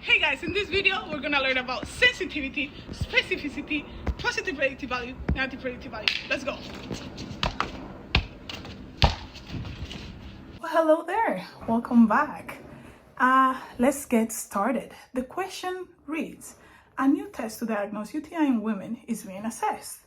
Hey guys, in this video we're gonna learn about sensitivity, specificity, positive predictive value, negative predictive value. Let's go. Well, hello there, welcome back. Let's get started. The question reads, a new test to diagnose UTI in women is being assessed.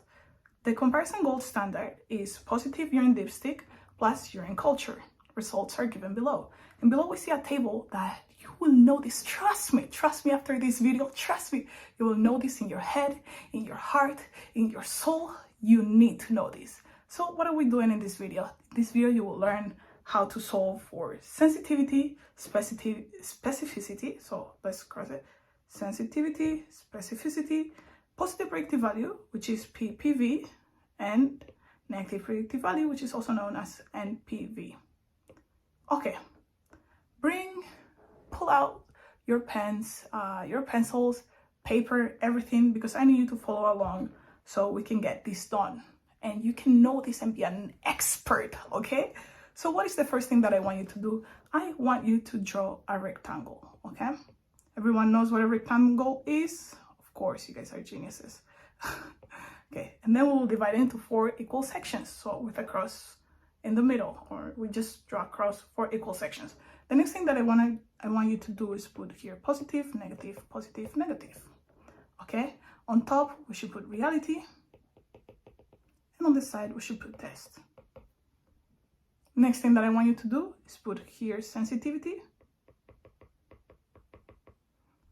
The comparison gold standard is positive urine dipstick plus urine culture. Results are given below. And below we see a table that you will notice, trust me after this video, trust me, you will know this in your head, in your heart, in your soul. You need to know this. So what are we doing in this video? In this video you will learn how to solve for sensitivity, specificity, so let's cross it, sensitivity, specificity, positive predictive value, which is PPV, and negative predictive value, which is also known as NPV. Okay, pull out your pens, your pencils, paper, everything, because I need you to follow along so we can get this done. And you can know this and be an expert, okay? So what is the first thing that I want you to do? I want you to draw a rectangle, okay? Everyone knows what a rectangle is? Of course, you guys are geniuses. Okay, and then we'll divide it into 4 equal sections. So with a cross in the middle, or we just draw across 4 equal sections. The next thing that I want you to do is put here positive, negative, negative. Okay, on top we should put reality, and on the side we should put test. Next thing that I want you to do is put here sensitivity,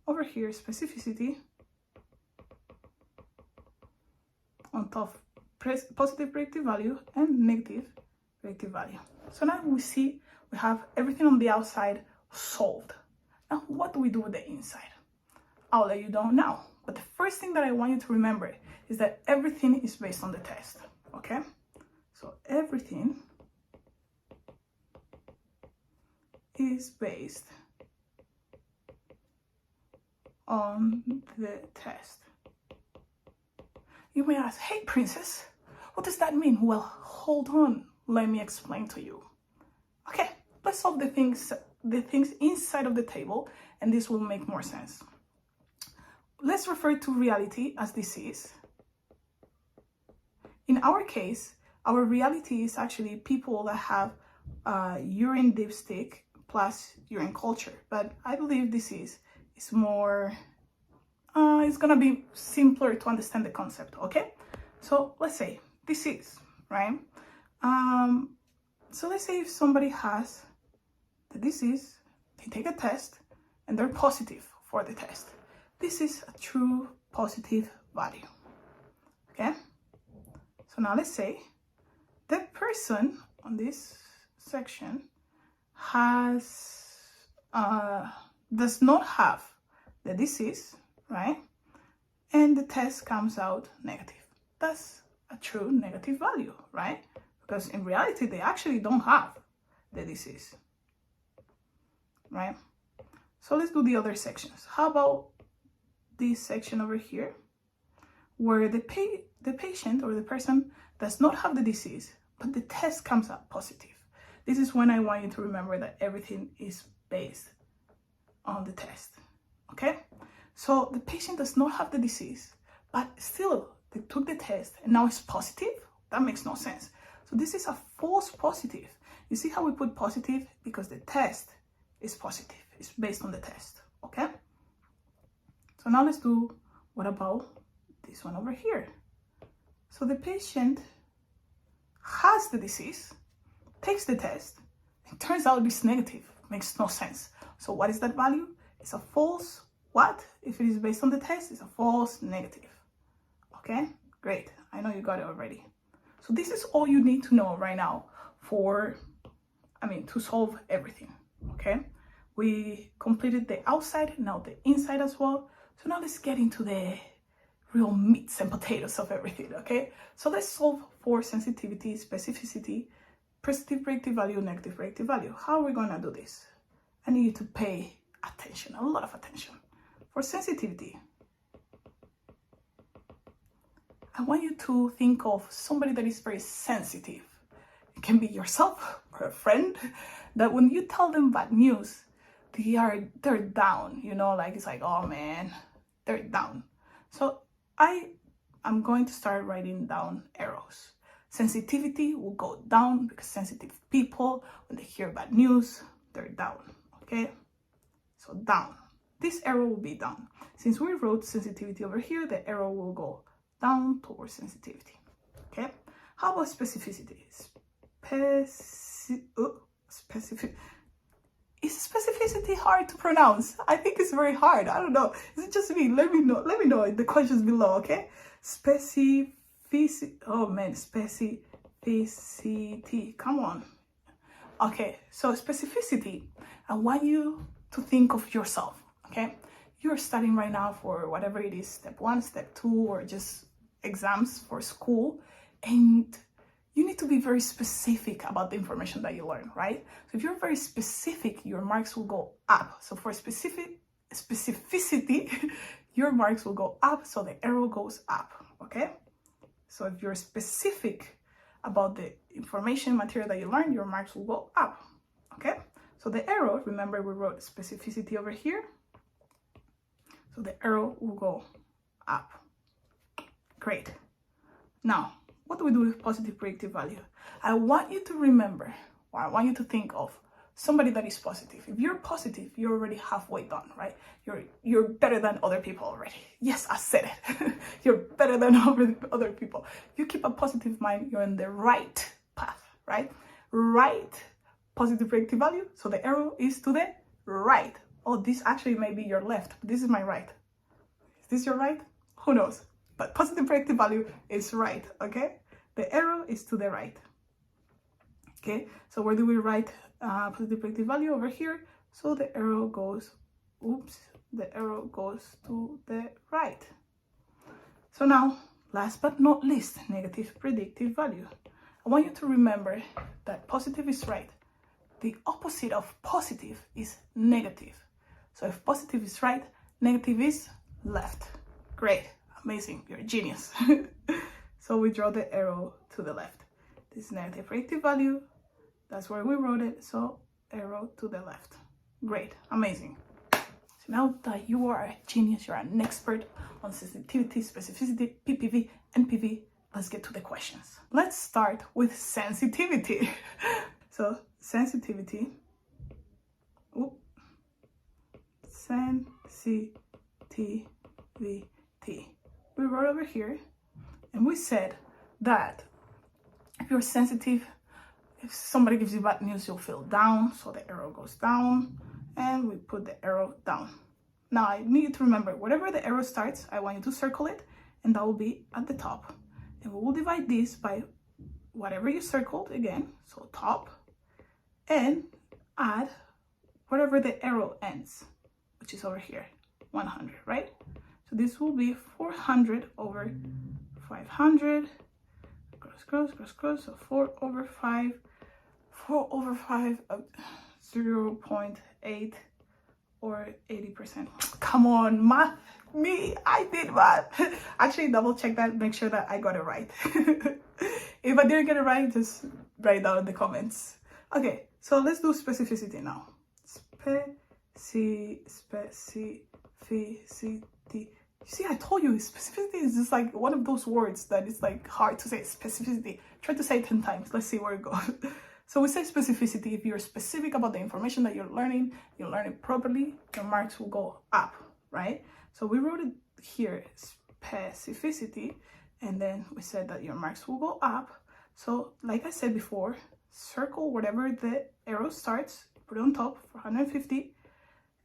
over here specificity, on top positive predictive value and negative predictive value. So now we see we have everything on the outside solved. Now what do we do with the inside? I'll let you know now. But the first thing that I want you to remember is that everything is based on the test. Okay? So everything is based on the test. You may ask, hey princess, what does that mean? Well, hold on, let me explain to you. Okay, let's solve the things inside of the table, and this will make more sense. Let's refer to reality as disease. In our case, our reality is actually people that have urine dipstick plus urine culture, but I believe disease is more, it's gonna be simpler to understand the concept, okay? So let's say disease, right? So let's say if somebody has the disease, they take a test and they're positive for the test. This is a true positive value, okay? So now let's say the person on this section does not have the disease, right? And the test comes out negative. That's a true negative value, right? Because in reality, they actually don't have the disease, right? So let's do the other sections. How about this section over here, where the patient or the person does not have the disease, but the test comes out positive. This is when I want you to remember that everything is based on the test, okay? So the patient does not have the disease, but still they took the test and now it's positive? That makes no sense. So this is a false positive. You see how we put positive? Because the test is positive. It's based on the test, okay? So now let's do, what about this one over here? So the patient has the disease, takes the test, and turns out it's negative. Makes no sense. So what is that value? It's a false what? If it is based on the test, it's a false negative. Okay, great. I know you got it already. So this is all you need to know right now to solve everything, okay? We completed the outside, now the inside as well. So now let's get into the real meats and potatoes of everything, okay? So let's solve for sensitivity, specificity, positive predictive value, negative predictive value. How are we gonna do this? I need you to pay attention, a lot of attention. For sensitivity, I want you to think of somebody that is very sensitive. It can be yourself or a friend, that when you tell them bad news, they're down, you know, like it's like, oh man, they're down. So I'm going to start writing down arrows. Sensitivity will go down because sensitive people, when they hear bad news, they're down. Okay, so down. This arrow will be down. Since we wrote sensitivity over here, the arrow will go down towards sensitivity. Okay, how about specificity? Specific. Is specificity hard to pronounce? I think it's very hard. I don't know. Is it just me? Let me know in the questions below, okay? Specificity. Oh man, specificity. Come on. Okay, so specificity. I want you to think of yourself, okay? You're studying right now for whatever it is, step 1, step 2, or just exams for school, and you need to be very specific about the information that you learn, right? So if you're very specific, your marks will go up. So for specificity, your marks will go up, so the arrow goes up, okay? So if you're specific about the information material that you learn, your marks will go up, okay? So the arrow, remember we wrote specificity over here, so the arrow will go up. Great. Now, what do we do with positive predictive value? I want you to remember, or I want you to think of somebody that is positive. If you're positive, you're already halfway done, right? You're better than other people already. Yes, I said it. You're better than other people. You keep a positive mind, you're in the right path, right? Right positive predictive value. So the arrow is to the right. Oh, this actually may be your left, but this is my right. Is this your right? Who knows? But positive predictive value is right, okay? The arrow is to the right. Okay, so where do we write positive predictive value? Over here. So the arrow goes, the arrow goes to the right. So now, last but not least, negative predictive value. I want you to remember that positive is right. The opposite of positive is negative. So if positive is right, negative is left. Great, amazing, you're a genius. So we draw the arrow to the left. This is negative predictive value. That's where we wrote it. So arrow to the left. Great, amazing. So now that you are a genius, you're an expert on sensitivity, specificity, PPV, NPV, let's get to the questions. Let's start with sensitivity. So sensitivity. Sensitivity. We wrote over here. And we said that if you're sensitive, if somebody gives you bad news, you'll feel down. So the arrow goes down and we put the arrow down. Now I need you to remember, wherever the arrow starts, I want you to circle it and that will be at the top. And we will divide this by whatever you circled again. So top, and add wherever the arrow ends, which is over here, 100, right? So this will be 400 over 500, cross, so 4 over 5, 0.8 or 80%. Come on, math, I did math. Actually, double check that, make sure that I got it right. If I didn't get it right, just write it down in the comments. Okay, so let's do specificity now. Specificity. You see, I told you, specificity is just like one of those words that is like hard to say. Specificity. Try to say it 10 times. Let's see where it goes. So we say specificity. If you're specific about the information that you learn it properly, your marks will go up, right? So we wrote it here, specificity, and then we said that your marks will go up. So like I said before, circle whatever the arrow starts, put it on top for 150.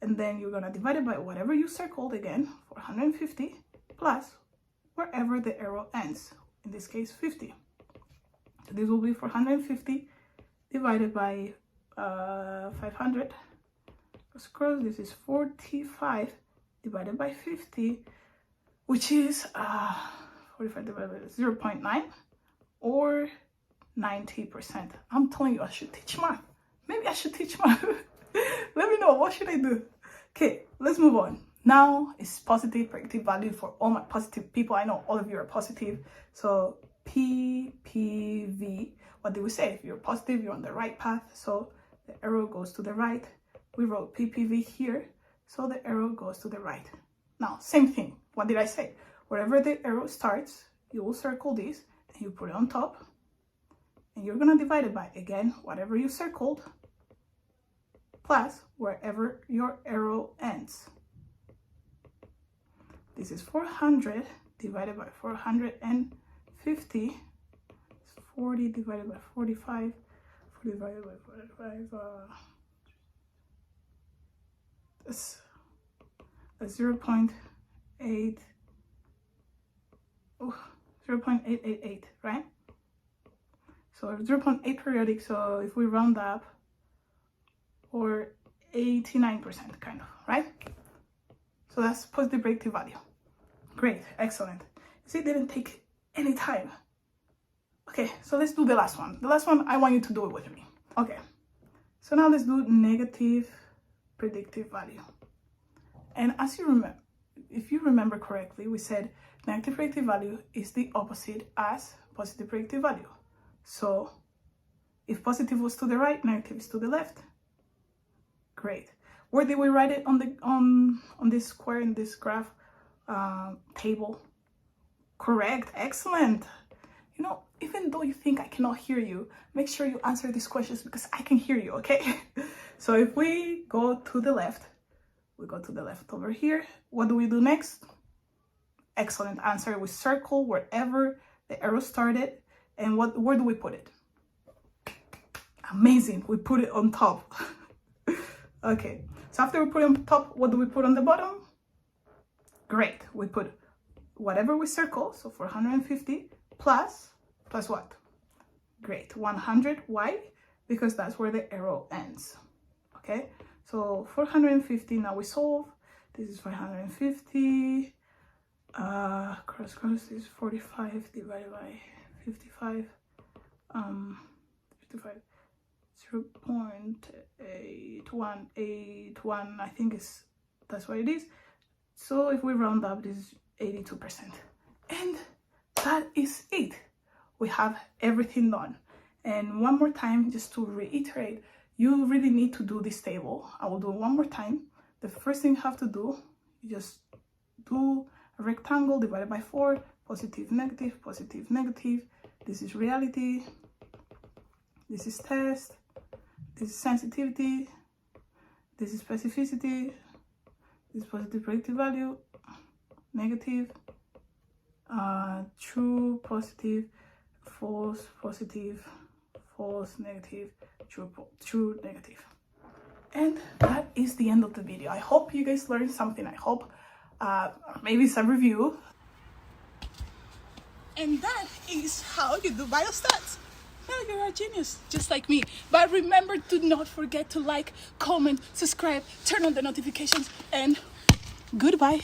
And then you're gonna divide it by whatever you circled again, 450, plus wherever the arrow ends, in this case 50. So this will be 450 divided by 500. Cross, this is 45 divided by 50, which is 45 divided by 0.9 or 90%. I'm telling you, I should teach math. Maybe I should teach math. Let me know, what should I do? Okay, let's move on. Now it's positive predictive value for all my positive people. I know all of you are positive. So PPV, what do we say? If you're positive, you're on the right path. So the arrow goes to the right. we wrote PPV here, so the arrow goes to the right. Now, same thing. What did I say? Wherever the arrow starts, you will circle this and you put it on top. And you're going to divide it by, again, whatever you circled, plus wherever your arrow ends. This is 400 divided by 450. It's 40 divided by 45. 40 divided by 45. That's 0.8. Oh, 0.888, right? So 0.8 periodic. So if we round up, or 89% kind of, right? So that's positive predictive value. Great, excellent. See, it didn't take any time. Okay, so let's do the last one. The last one, I want you to do it with me. Okay, so now let's do negative predictive value. And as you remember, if you remember correctly, we said negative predictive value is the opposite as positive predictive value. So if positive was to the right, negative is to the left. Great. Where did we write it on the on this square in this graph table? Correct. Excellent. You know, even though you think I cannot hear you, make sure you answer these questions because I can hear you, okay? So if we go to the left, we go to the left over here. What do we do next? Excellent answer. We circle wherever the arrow started. And where do we put it? Amazing. We put it on top. Okay. So after we put it on top, what do we put on the bottom? Great. We put whatever we circle. So 450 plus what? Great. 100. Why? Because that's where the arrow ends. Okay. So 450. Now we solve. This is 450. Cross is 45 divided by 55. 55. 0.8181, I think that's what it is. So if we round up, this is 82%. And that is it. We have everything done. And one more time, just to reiterate, you really need to do this table. I will do it one more time. The first thing you have to do, you just do a rectangle divided by 4, positive, negative, positive, negative. This is reality. This is test. This is sensitivity. This is specificity. This is positive predictive value. Negative. True, positive, false, positive, false, negative, true, negative. And that is the end of the video. I hope you guys learned something. I hope maybe it's a review. And that is how you do biostats. Now you're a genius, just like me. But remember to not forget to like, comment, subscribe, turn on the notifications, and goodbye.